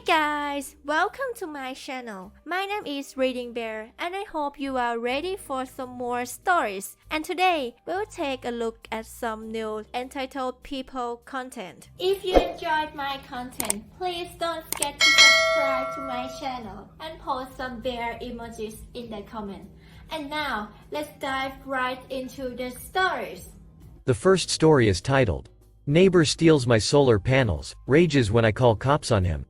guys, welcome to my channel. My name is ReadingBear and I hope you are ready for some more stories. And today, we'll take a look at some new entitled people content. If you enjoyed my content, please don't forget to subscribe to my channel and post some bear emojis in the comment. And now, let's dive right into the stories. The first story is titled, Neighbor Steals My Solar Panels, Rages When I Call Cops on Him.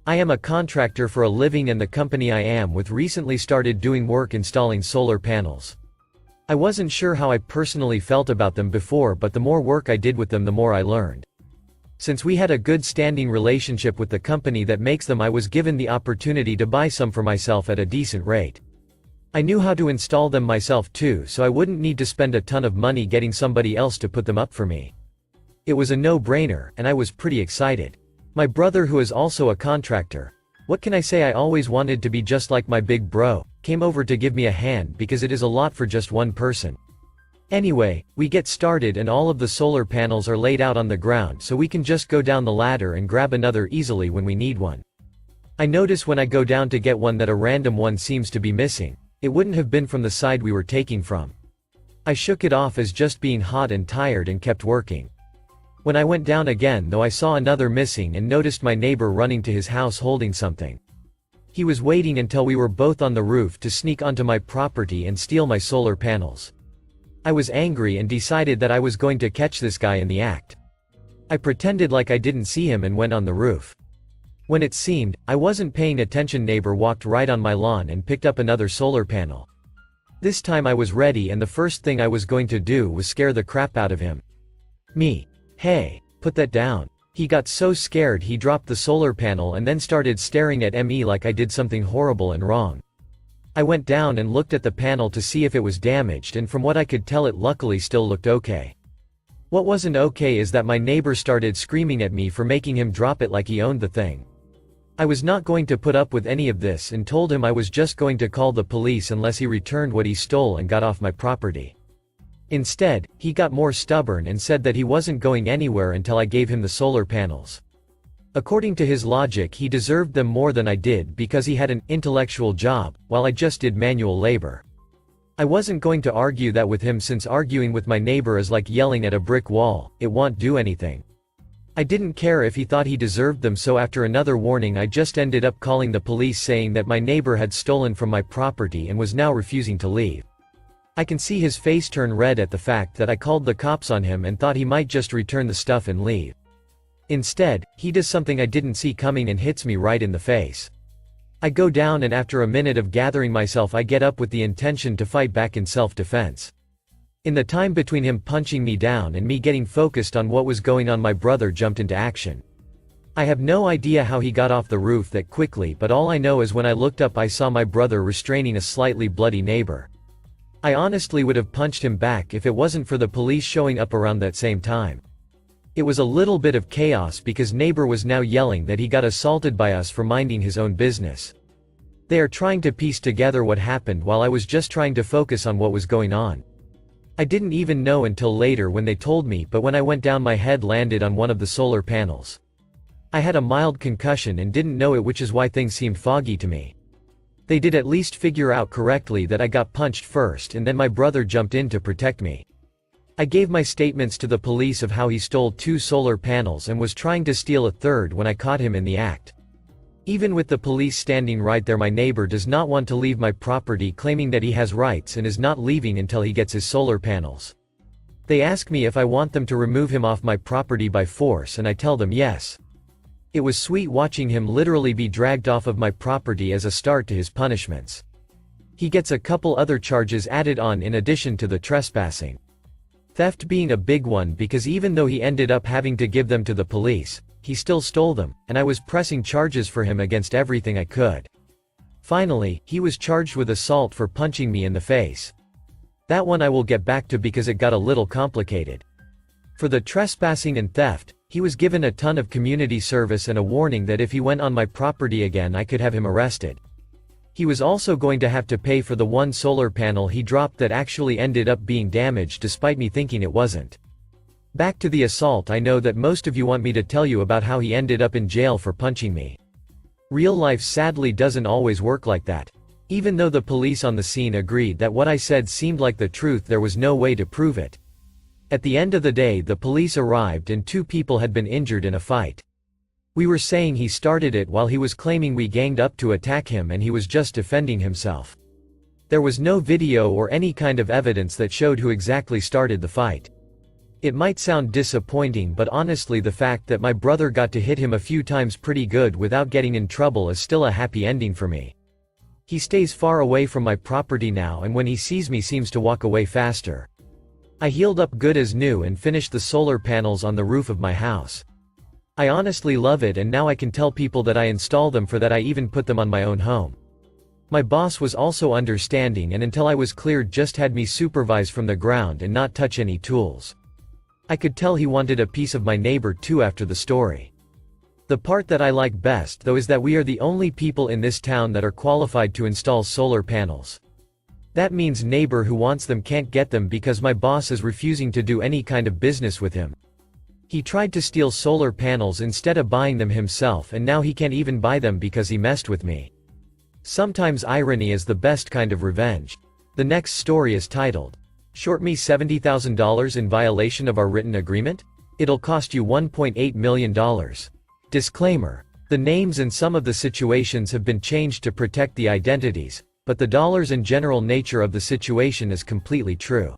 I am a contractor for a living and the company I am with recently started doing work installing solar panels. I wasn't sure how I personally felt about them before, but the more work I did with them the more I learned. Since we had a good standing relationship with the company that makes them, I was given the opportunity to buy some for myself at a decent rate. I knew how to install them myself too, so I wouldn't need to spend a ton of money getting somebody else to put them up for me. It was a no-brainer, and I was pretty excited. My brother, who is also a contractor, what can I say, I always wanted to be just like my big bro, came over to give me a hand because it is a lot for just one person. Anyway, we get started and all of the solar panels are laid out on the ground so we can just go down the ladder and grab another easily when we need one. I notice when I go down to get one that a random one seems to be missing. It wouldn't have been from the side we were taking from. I shook it off as just being hot and tired and kept working. When I went down again though, I saw another missing and noticed my neighbor running to his house holding something. He was waiting until we were both on the roof to sneak onto my property and steal my solar panels. I was angry and decided that I was going to catch this guy in the act. I pretended like I didn't see him and went on the roof. When it seemed I wasn't paying attention, neighbor walked right on my lawn and picked up another solar panel. This time I was ready, and the first thing I was going to do was scare the crap out of him. Me. Hey, put that down. He got so scared he dropped the solar panel and then started staring at me like I did something horrible and wrong. I went down and looked at the panel to see if it was damaged, and from what I could tell it luckily still looked okay. What wasn't okay is that my neighbor started screaming at me for making him drop it like he owned the thing. I was not going to put up with any of this and told him I was just going to call the police unless he returned what he stole and got off my property. Instead, he got more stubborn and said that he wasn't going anywhere until I gave him the solar panels. According to his logic, he deserved them more than I did because he had an intellectual job, while I just did manual labor. I wasn't going to argue that with him, since arguing with my neighbor is like yelling at a brick wall, it won't do anything. I didn't care if he thought he deserved them, so after another warning I just ended up calling the police, saying that my neighbor had stolen from my property and was now refusing to leave. I can see his face turn red at the fact that I called the cops on him and thought he might just return the stuff and leave. Instead, he does something I didn't see coming and hits me right in the face. I go down, and after a minute of gathering myself I get up with the intention to fight back in self-defense. In the time between him punching me down and me getting focused on what was going on, my brother jumped into action. I have no idea how he got off the roof that quickly, but all I know is when I looked up I saw my brother restraining a slightly bloody neighbor. I honestly would have punched him back if it wasn't for the police showing up around that same time. It was a little bit of chaos because neighbor was now yelling that he got assaulted by us for minding his own business. They are trying to piece together what happened while I was just trying to focus on what was going on. I didn't even know until later when they told me, but when I went down my head landed on one of the solar panels. I had a mild concussion and didn't know it, which is why things seemed foggy to me. They did at least figure out correctly that I got punched first and then my brother jumped in to protect me. I gave my statements to the police of how he stole 2 solar panels and was trying to steal a third when I caught him in the act. Even with the police standing right there, my neighbor does not want to leave my property, claiming that he has rights and is not leaving until he gets his solar panels. They ask me if I want them to remove him off my property by force, and I tell them yes. It was sweet watching him literally be dragged off of my property as a start to his punishments. He gets a couple other charges added on in addition to the trespassing. Theft being a big one, because even though he ended up having to give them to the police, he still stole them, and I was pressing charges for him against everything I could. Finally, he was charged with assault for punching me in the face. That one I will get back to because it got a little complicated. For the trespassing and theft, he was given a ton of community service and a warning that if he went on my property again I could have him arrested. He was also going to have to pay for the 1 solar panel he dropped that actually ended up being damaged despite me thinking it wasn't. Back to the assault. I know that most of you want me to tell you about how he ended up in jail for punching me. Real life sadly doesn't always work like that. Even though the police on the scene agreed that what I said seemed like the truth, there was no way to prove it. At the end of the day, the police arrived and 2 people had been injured in a fight. We were saying he started it while he was claiming we ganged up to attack him and he was just defending himself. There was no video or any kind of evidence that showed who exactly started the fight. It might sound disappointing, but honestly the fact that my brother got to hit him a few times pretty good without getting in trouble is still a happy ending for me. He stays far away from my property now, and when he sees me seems to walk away faster. I healed up good as new and finished the solar panels on the roof of my house. I honestly love it, and now I can tell people that I install them, for that I even put them on my own home. My boss was also understanding, and until I was cleared just had me supervise from the ground and not touch any tools. I could tell he wanted a piece of my neighbor too after the story. The part that I like best though is that we are the only people in this town that are qualified to install solar panels. That means neighbor who wants them can't get them because my boss is refusing to do any kind of business with him. He tried to steal solar panels instead of buying them himself, and now he can't even buy them because he messed with me. Sometimes irony is the best kind of revenge. The next story is titled, "Short me $70,000 in violation of our written agreement? It'll cost you $1.8 million. Disclaimer. The names and some of the situations have been changed to protect the identities, but the dollars and general nature of the situation is completely true.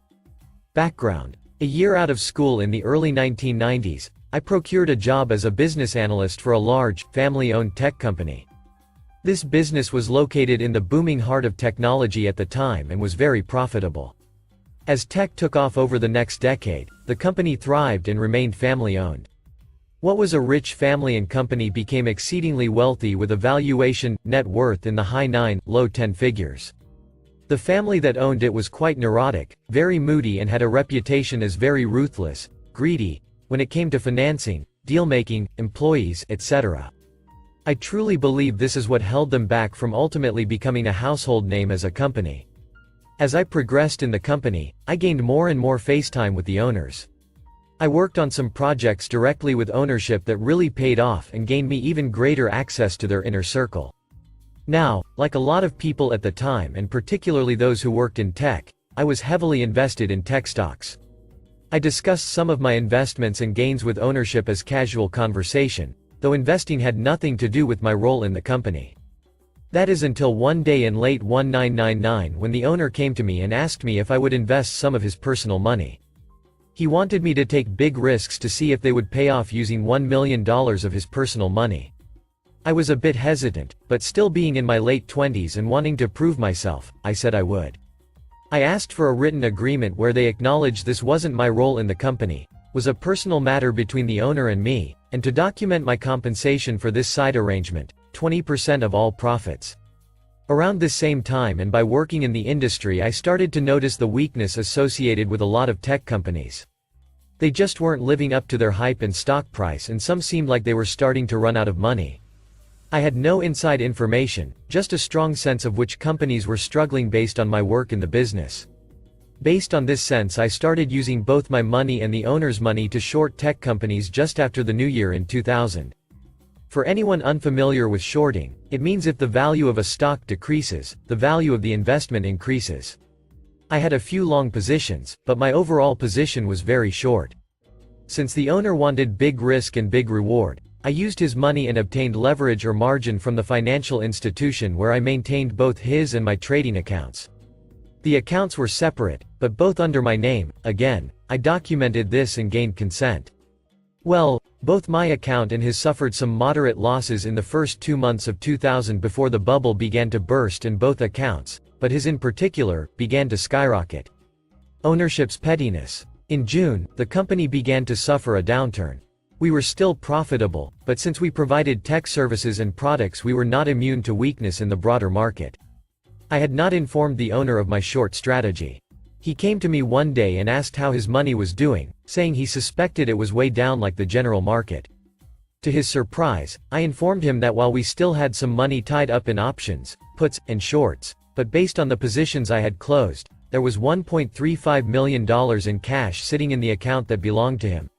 Background. A year out of school in the early 1990s, I procured a job as a business analyst for a large, family-owned tech company. This business was located in the booming heart of technology at the time and was very profitable. As tech took off over the next decade, the company thrived and remained family-owned. What was a rich family and company became exceedingly wealthy with a valuation, net worth in the high 9, low 10 figures. The family that owned it was quite neurotic, very moody, and had a reputation as very ruthless, greedy, when it came to financing, deal-making, employees, etc. I truly believe this is what held them back from ultimately becoming a household name as a company. As I progressed in the company, I gained more and more face time with the owners. I worked on some projects directly with ownership that really paid off and gained me even greater access to their inner circle. Now, like a lot of people at the time, and particularly those who worked in tech, I was heavily invested in tech stocks. I discussed some of my investments and gains with ownership as casual conversation, though investing had nothing to do with my role in the company. That is until one day in late 1999 when the owner came to me and asked me if I would invest some of his personal money. He wanted me to take big risks to see if they would pay off using $1 million of his personal money. I was a bit hesitant, but still being in my late 20s and wanting to prove myself, I said I would. I asked for a written agreement where they acknowledged this wasn't my role in the company, was a personal matter between the owner and me, and to document my compensation for this side arrangement, 20% of all profits. Around this same time, and by working in the industry, I started to notice the weakness associated with a lot of tech companies. They just weren't living up to their hype and stock price, and some seemed like they were starting to run out of money. I had no inside information, just a strong sense of which companies were struggling based on my work in the business. Based on this sense, I started using both my money and the owner's money to short tech companies just after the new year in 2000. For anyone unfamiliar with shorting, it means if the value of a stock decreases, the value of the investment increases. I had a few long positions, but my overall position was very short. Since the owner wanted big risk and big reward, I used his money and obtained leverage or margin from the financial institution where I maintained both his and my trading accounts. The accounts were separate, but both under my name. Again, I documented this and gained consent. Well, both my account and his suffered some moderate losses in the first 2 months of 2000 before the bubble began to burst, and both accounts, but his in particular, began to skyrocket. Ownership's pettiness. In June, the company began to suffer a downturn. We were still profitable, but since we provided tech services and products, we were not immune to weakness in the broader market. I had not informed the owner of my short strategy. He came to me one day and asked how his money was doing, saying he suspected it was way down like the general market. To his surprise, I informed him that while we still had some money tied up in options, puts, and shorts, but based on the positions I had closed, there was $1.35 million in cash sitting in the account that belonged to him.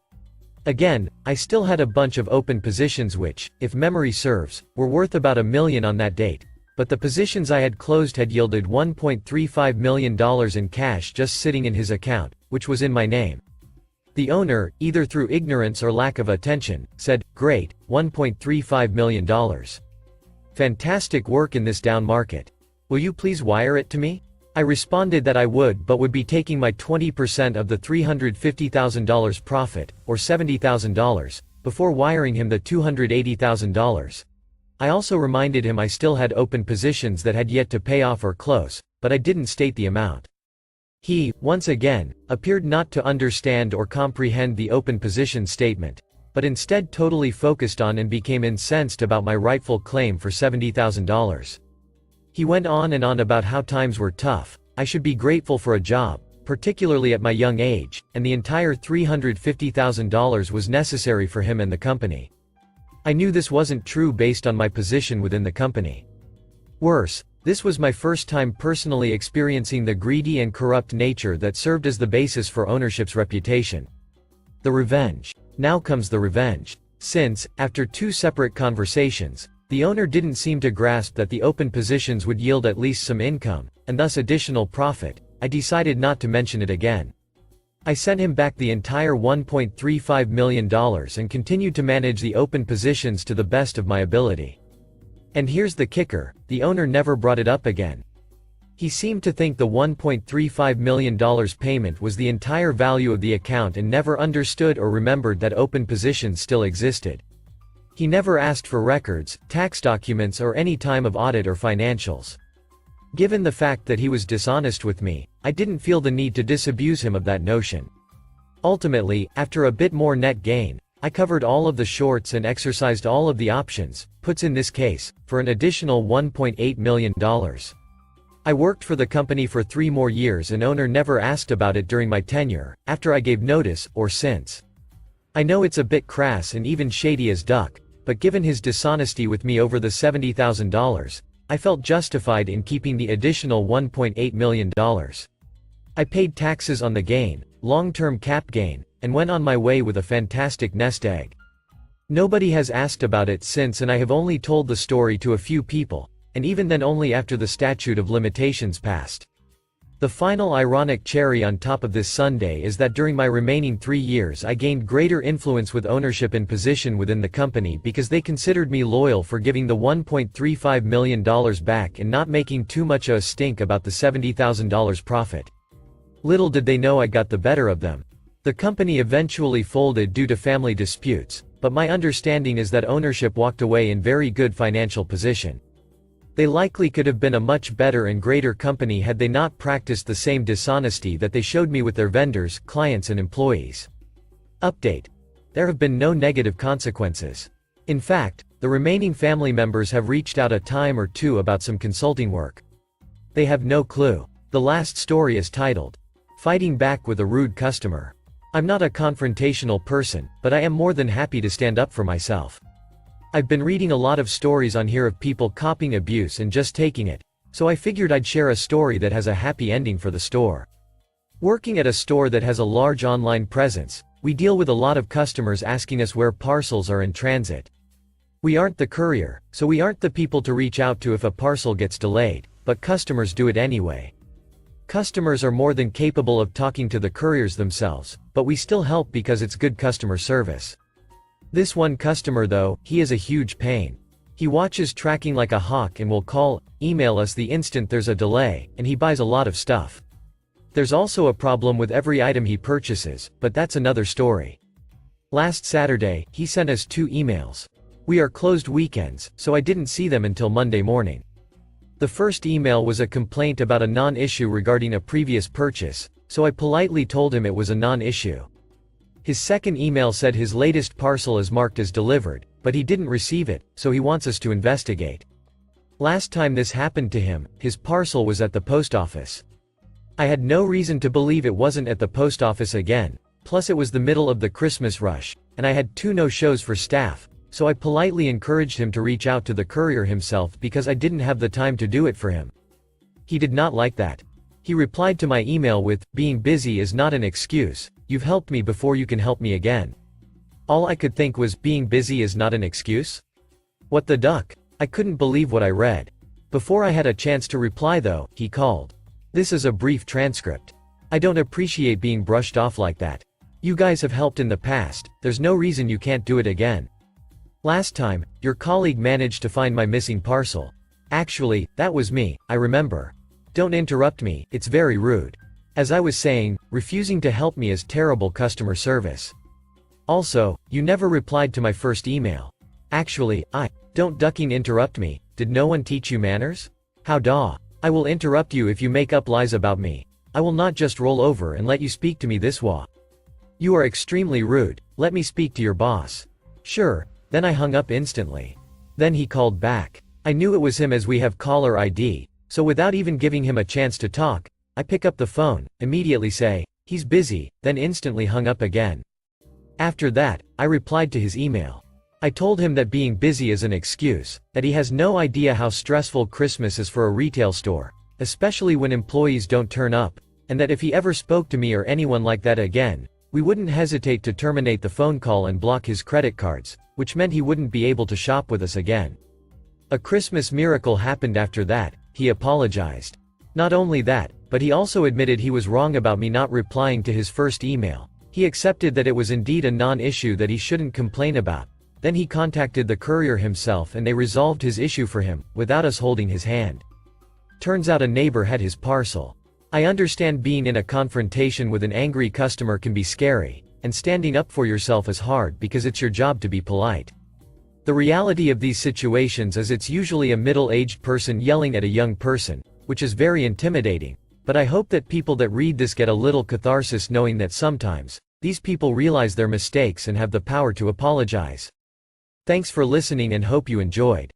Again, I still had a bunch of open positions which, if memory serves, were worth about $1 million on that date, but the positions I had closed had yielded $1.35 million in cash just sitting in his account, which was in my name. The owner, either through ignorance or lack of attention, said, "Great, $1.35 million. Fantastic work in this down market. Will you please wire it to me?" I responded that I would, but would be taking my 20% of the $350,000 profit, or $70,000, before wiring him the $280,000. I also reminded him I still had open positions that had yet to pay off or close, but I didn't state the amount. He, once again, appeared not to understand or comprehend the open position statement, but instead totally focused on and became incensed about my rightful claim for $70,000. He went on and on about how times were tough, I should be grateful for a job, particularly at my young age, and the entire $350,000 was necessary for him and the company. I knew this wasn't true based on my position within the company. Worse, this was my first time personally experiencing the greedy and corrupt nature that served as the basis for ownership's reputation. The revenge. Now comes the revenge. Since, after 2 separate conversations, the owner didn't seem to grasp that the open positions would yield at least some income, and thus additional profit, I decided not to mention it again. I sent him back the entire $1.35 million and continued to manage the open positions to the best of my ability. And here's the kicker, the owner never brought it up again. He seemed to think the $1.35 million payment was the entire value of the account and never understood or remembered that open positions still existed. He never asked for records, tax documents or any time of audit or financials. Given the fact that he was dishonest with me, I didn't feel the need to disabuse him of that notion. Ultimately, after a bit more net gain, I covered all of the shorts and exercised all of the options, puts in this case, for an additional $1.8 million. I worked for the company for 3 more years and owner never asked about it during my tenure, after I gave notice, or since. I know it's a bit crass and even shady as duck, but given his dishonesty with me over the $70,000, I felt justified in keeping the additional $1.8 million. I paid taxes on the gain, long-term cap gain, and went on my way with a fantastic nest egg. Nobody has asked about it since and I have only told the story to a few people, and even then only after the statute of limitations passed. The final ironic cherry on top of this sundae is that during my remaining 3 years I gained greater influence with ownership and position within the company because they considered me loyal for giving the $1.35 million back and not making too much of a stink about the $70,000 profit. Little did they know I got the better of them. The company eventually folded due to family disputes, but my understanding is that ownership walked away in very good financial position. They likely could have been a much better and greater company had they not practiced the same dishonesty that they showed me with their vendors, clients and employees. Update. There have been no negative consequences. In fact, the remaining family members have reached out a time or 2 about some consulting work. They have no clue. The last story is titled, "Fighting Back with a Rude Customer." I'm not a confrontational person, but I am more than happy to stand up for myself. I've been reading a lot of stories on here of people copying abuse and just taking it, so I figured I'd share a story that has a happy ending for the store. Working at a store that has a large online presence, we deal with a lot of customers asking us where parcels are in transit. We aren't the courier, so we aren't the people to reach out to if a parcel gets delayed, but customers do it anyway. Customers are more than capable of talking to the couriers themselves, but we still help because it's good customer service. This one customer though, he is a huge pain. He watches tracking like a hawk and will call, email us the instant there's a delay, and he buys a lot of stuff. There's also a problem with every item he purchases, but that's another story. Last Saturday, he sent us 2 emails. We are closed weekends, so I didn't see them until Monday morning. The first email was a complaint about a non-issue regarding a previous purchase, so I politely told him it was a non-issue. His second email said his latest parcel is marked as delivered, but he didn't receive it, so he wants us to investigate. Last time this happened to him, his parcel was at the post office. I had no reason to believe it wasn't at the post office again, plus it was the middle of the Christmas rush, and I had 2 no-shows for staff, so I politely encouraged him to reach out to the courier himself because I didn't have the time to do it for him. He did not like that. He replied to my email with, "Being busy is not an excuse. You've helped me before, you can help me again." All I could think was, being busy is not an excuse? What the duck? I couldn't believe what I read. Before I had a chance to reply though, he called. This is a brief transcript. I don't appreciate being brushed off like that. You guys have helped in the past, there's no reason you can't do it again. Last time, your colleague managed to find my missing parcel. Actually, that was me, I remember. Don't interrupt me, it's very rude. As I was saying, refusing to help me is terrible customer service. Also, you never replied to my first email. Actually, don't ducking interrupt me, did no one teach you manners? How daw. I will interrupt you if you make up lies about me. I will not just roll over and let you speak to me this way. You are extremely rude, let me speak to your boss. Sure, then I hung up instantly. Then he called back. I knew it was him as we have caller ID, so without even giving him a chance to talk, I pick up the phone, immediately say, he's busy, then instantly hung up again. After that, I replied to his email. I told him that being busy is an excuse, that he has no idea how stressful Christmas is for a retail store, especially when employees don't turn up, and that if he ever spoke to me or anyone like that again, we wouldn't hesitate to terminate the phone call and block his credit cards, which meant he wouldn't be able to shop with us again. A Christmas miracle happened after that, he apologized. Not only that, but he also admitted he was wrong about me not replying to his first email. He accepted that it was indeed a non-issue that he shouldn't complain about. Then he contacted the courier himself and they resolved his issue for him, without us holding his hand. Turns out a neighbor had his parcel. I understand being in a confrontation with an angry customer can be scary, and standing up for yourself is hard because it's your job to be polite. The reality of these situations is it's usually a middle-aged person yelling at a young person, which is very intimidating, but I hope that people that read this get a little catharsis knowing that sometimes, these people realize their mistakes and have the power to apologize. Thanks for listening and hope you enjoyed.